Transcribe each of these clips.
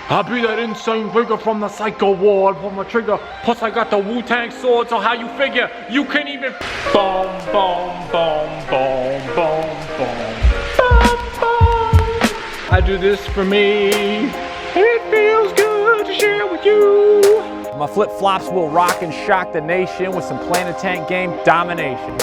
I be that insane rigger from the psycho ward, from the trigger. Plus I got the Wu-Tang sword, so how you figure you can even boom, boom, boom, boom, boom, boom, boom, boom. I do this for me. It feels good to share with you. My flip-flops will rock and shock the nation with some Planet Tank game domination.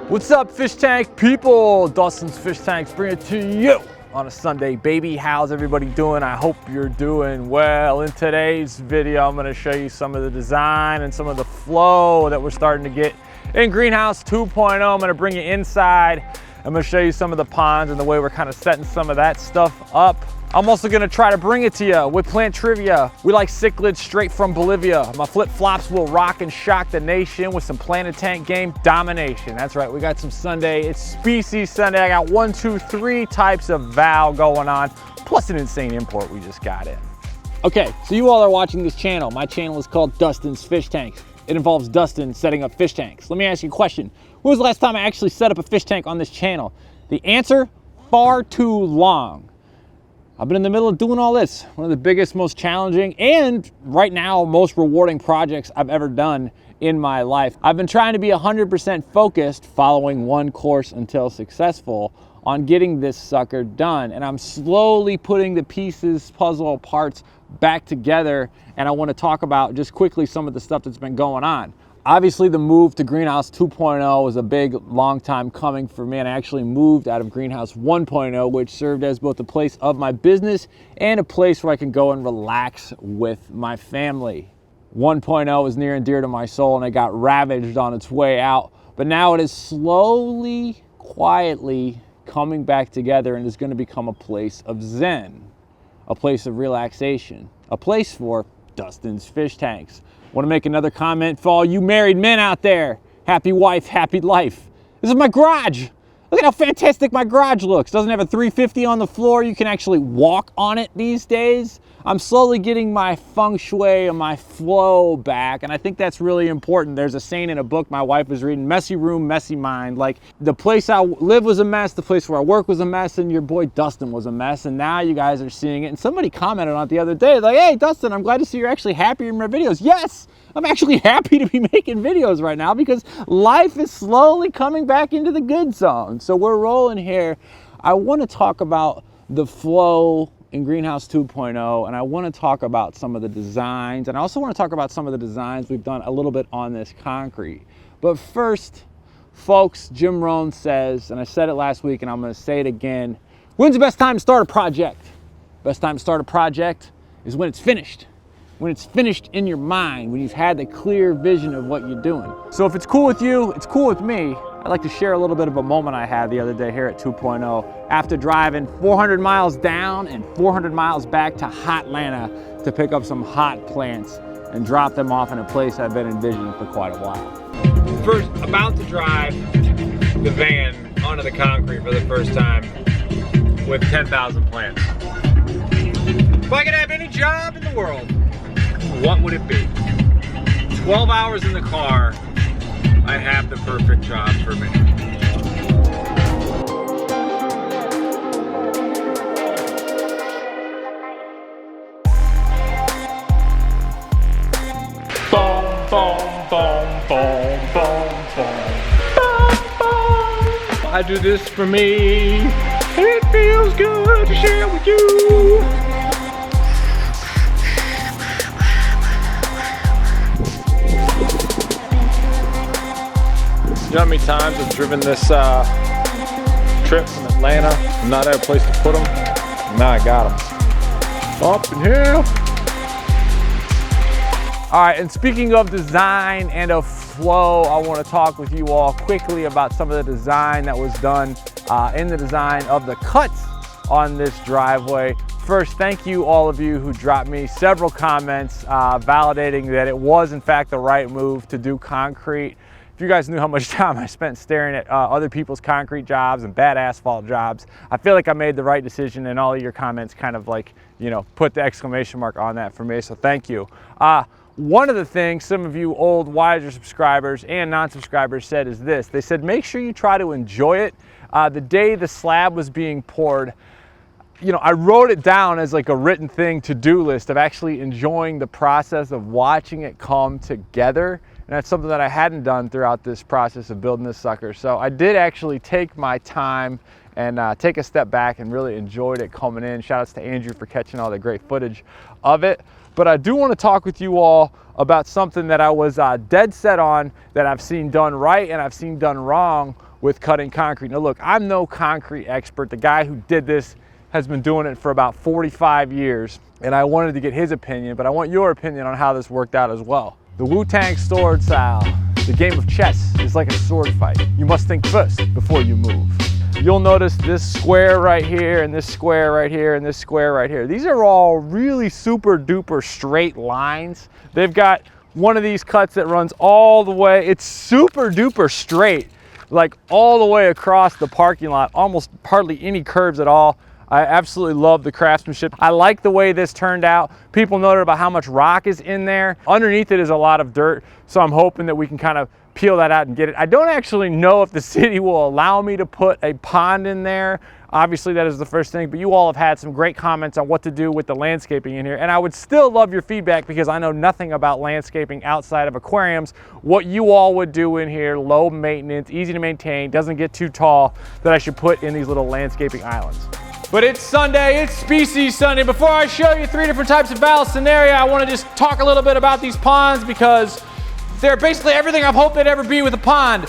What's up, fish tank people? Dustin's Fish Tanks bring it to you on a Sunday, baby. How's everybody doing? I hope you're doing well. In today's video, I'm gonna show you some of the design and some of the flow that we're starting to get in Greenhouse 2.0. I'm gonna bring you inside. I'm gonna show you some of the ponds and the way we're kind of setting some of that stuff up. I'm also gonna try to bring it to you with plant trivia. We like cichlids straight from Bolivia. My flip-flops will rock and shock the nation with some Planet Tank game domination. That's right, we got some Sunday. It's Species Sunday. I got 1, 2, 3 types of Val going on, plus an insane import we just got in. Okay, so you all are watching this channel. My channel is called Dustin's Fish Tanks. It involves Dustin setting up fish tanks. Let me ask you a question. When was the last time I actually set up a fish tank on this channel? The answer, far too long. I've been in the middle of doing all this. One of the biggest, most challenging, and right now, most rewarding projects I've ever done in my life. I've been trying to be 100% focused, following one course until successful, on getting this sucker done. And I'm slowly putting the pieces, puzzle parts back together. And I want to talk about just quickly some of the stuff that's been going on. Obviously, the move to Greenhouse 2.0 was a big, long time coming for me, and I actually moved out of Greenhouse 1.0, which served as both a place of my business and a place where I can go and relax with my family. 1.0 was near and dear to my soul, and it got ravaged on its way out, but now it is slowly, quietly coming back together and is going to become a place of zen, a place of relaxation, a place for Dustin's Fish Tanks. Want to make another comment for all you married men out there. Happy wife, happy life. This is my garage. Look at how fantastic my garage looks. Doesn't have a 350 on the floor. You can actually walk on it these days. I'm slowly getting my feng shui and my flow back, and I think that's really important. There's a saying in a book my wife was reading, messy room, messy mind. Like, the place I live was a mess, the place where I work was a mess, and your boy Dustin was a mess, and now you guys are seeing it. And somebody commented on it the other day, like, hey, Dustin, I'm glad to see you're actually happy in my videos. Yes, I'm actually happy to be making videos right now because life is slowly coming back into the good zone. So we're rolling here. I want to talk about the flow in Greenhouse 2.0, and I want to talk about some of the designs, and I also want to talk about some of the designs we've done a little bit on this concrete. But first, folks, Jim Rohn says, and I said it last week and I'm going to say it again, when's the best time to start a project? Best time to start a project is when it's finished. When it's finished in your mind, when you've had the clear vision of what you're doing. So if it's cool with you, it's cool with me. I'd like to share a little bit of a moment I had the other day here at 2.0 after driving 400 miles down and 400 miles back to Hotlanta to pick up some hot plants and drop them off in a place I've been envisioning for quite a while. First, about to drive the van onto the concrete for the first time with 10,000 plants. If I could have any job in the world, what would it be? 12 hours in the car, I have the perfect job for me. Boom, boom, boom, boom, boom, boom, boom. I do this for me. It feels good to share with you. You know how many times I've driven this trip from Atlanta and not have a place to put them? Now I got them. Up in here. All right, and speaking of design and of flow, I want to talk with you all quickly about some of the design that was done in the design of the cuts on this driveway. First, thank you all of you who dropped me several comments validating that it was in fact the right move to do concrete. If you guys knew how much time I spent staring at other people's concrete jobs and bad asphalt jobs, I feel like I made the right decision, and all of your comments kind of like, you know, put the exclamation mark on that for me, so thank you. One of the things some of you old wiser subscribers and non-subscribers said is this. They said make sure you try to enjoy it. The day the slab was being poured, you know, I wrote it down as like a written thing, to-do list of actually enjoying the process of watching it come together. And that's something that I hadn't done throughout this process of building this sucker. So I did actually take my time and take a step back and really enjoyed it coming in. Shout outs to Andrew for catching all the great footage of it. But I do want to talk with you all about something that I was dead set on that I've seen done right and I've seen done wrong with cutting concrete. Now look, I'm no concrete expert. The guy who did this has been doing it for about 45 years, and I wanted to get his opinion, but I want your opinion on how this worked out as well. The Wu-Tang sword style, the game of chess is like a sword fight. You must think first before you move. You'll notice this square right here, and this square right here, and this square right here. These are all really super duper straight lines. They've got one of these cuts that runs all the way, it's super duper straight, like all the way across the parking lot, almost hardly any curves at all. I absolutely love the craftsmanship. I like the way this turned out. People noted about how much rock is in there. Underneath it is a lot of dirt, so I'm hoping that we can kind of peel that out and get it. I don't actually know if the city will allow me to put a pond in there. Obviously that is the first thing, but you all have had some great comments on what to do with the landscaping in here, and I would still love your feedback because I know nothing about landscaping outside of aquariums. What you all would do in here, low maintenance, easy to maintain, doesn't get too tall, that I should put in these little landscaping islands. But it's Sunday, it's Species Sunday. Before I show you 3 different types of Vallisneria, I want to just talk a little bit about these ponds because they're basically everything I've hoped they'd ever be with a pond.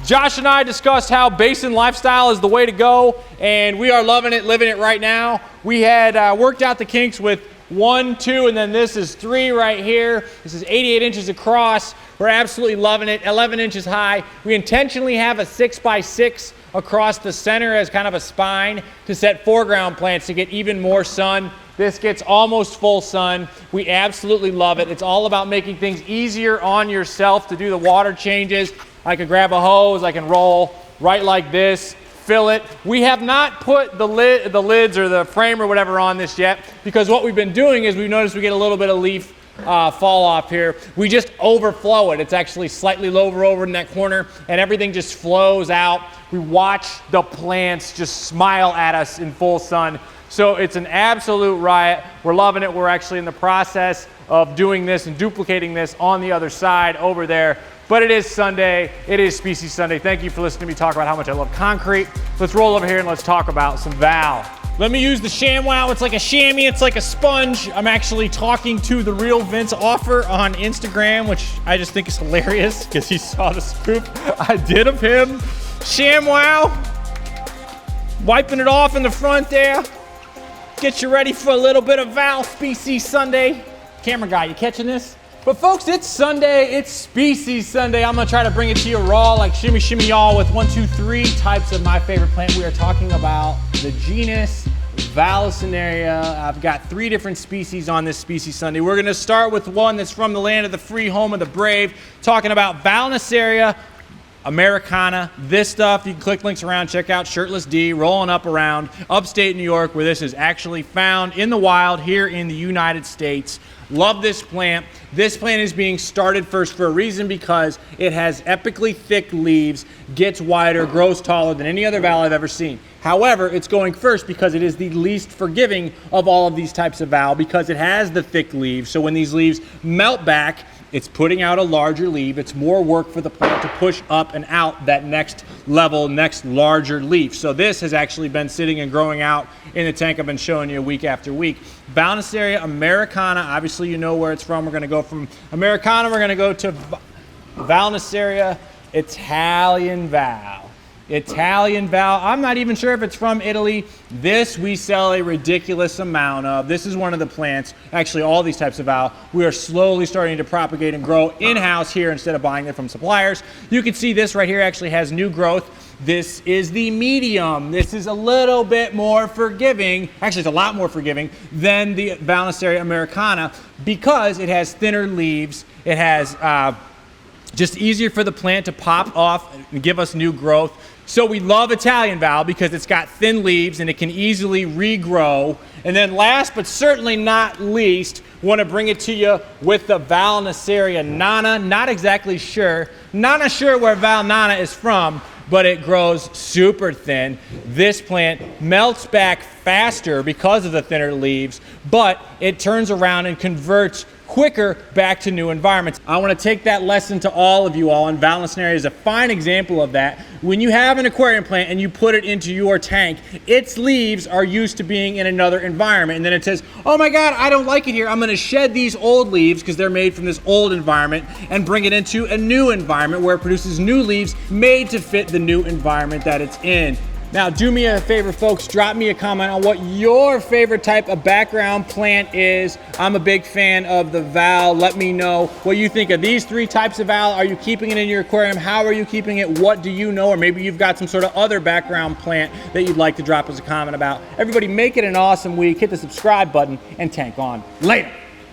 Josh and I discussed how basin lifestyle is the way to go, and we are loving it, living it right now. We had worked out the kinks with 1, 2, and then this is 3 right here. This is 88 inches across. We're absolutely loving it, 11 inches high. We intentionally have a 6x6 across the center as kind of a spine to set foreground plants to get even more sun. This gets almost full sun. We absolutely love it. It's all about making things easier on yourself to do the water changes. I can grab a hose, I can roll right like this, fill it. We have not put the lids or the frame or whatever on this yet because what we've been doing is we've noticed we get a little bit of leaf fall off here. We just overflow it. It's actually slightly lower over in that corner and everything just flows out. We watch the plants just smile at us in full sun. So it's an absolute riot. We're loving it. We're actually in the process of doing this and duplicating this on the other side over there. But it is Sunday. It is Species Sunday. Thank you for listening to me talk about how much I love concrete. Let's roll over here and let's talk about some Val. Let me use the ShamWow. It's like a chamois, it's like a sponge. I'm actually talking to the real Vince Offer on Instagram, which I just think is hilarious because he saw the scoop I did of him. ShamWow, wiping it off in the front there. Get you ready for a little bit of Val Species Sunday. Camera guy, you catching this? But folks, it's Sunday, it's Species Sunday. I'm gonna try to bring it to you raw, like shimmy shimmy y'all, with 1, 2, 3 types of my favorite plant. We are talking about the genus Vallisneria. I've got 3 different species on this Species Sunday. We're gonna start with one that's from the land of the free, home of the brave, talking about Vallisneria Americana. This stuff, you can click links around, check out Shirtless D, rolling up around upstate New York, where this is actually found in the wild here in the United States. Love this plant. This plant is being started first for a reason, because it has epically thick leaves, gets wider, grows taller than any other val I've ever seen. However, it's going first because it is the least forgiving of all of these types of val, because it has the thick leaves. So when these leaves melt back, it's putting out a larger leaf. It's more work for the plant to push up and out that next level, next larger leaf. So this has actually been sitting and growing out in the tank I've been showing you week after week. Vallisneria Americana, obviously you know where it's from. We're gonna go from Americana, we're gonna go to Vallisneria Italian Val. Italian val. I'm not even sure if it's from Italy. This we sell a ridiculous amount of. This is one of the plants, actually all these types of val, we are slowly starting to propagate and grow in-house here instead of buying them from suppliers. You can see this right here actually has new growth. This is the medium. This is a little bit more forgiving. Actually, it's a lot more forgiving than the Vallisneria americana because it has thinner leaves. It has just easier for the plant to pop off and give us new growth. So we love Italian val because it's got thin leaves and it can easily regrow. And then last but certainly not least, want to bring it to you with the Vallisneria nana. Not exactly sure. Not sure where Val Nana is from, but it grows super thin. This plant melts back faster because of the thinner leaves, but it turns around and converts quicker back to new environments. I want to take that lesson to all of you all, and Vallisneria is a fine example of that. When you have an aquarium plant and you put it into your tank, its leaves are used to being in another environment, and then it says, oh my God, I don't like it here. I'm going to shed these old leaves because they're made from this old environment and bring it into a new environment where it produces new leaves made to fit the new environment that it's in. Now, do me a favor, folks, drop me a comment on what your favorite type of background plant is. I'm a big fan of the val. Let me know what you think of these 3 types of val. Are you keeping it in your aquarium? How are you keeping it? What do you know? Or maybe you've got some sort of other background plant that you'd like to drop us a comment about. Everybody, make it an awesome week. Hit the subscribe button and tank on. Later.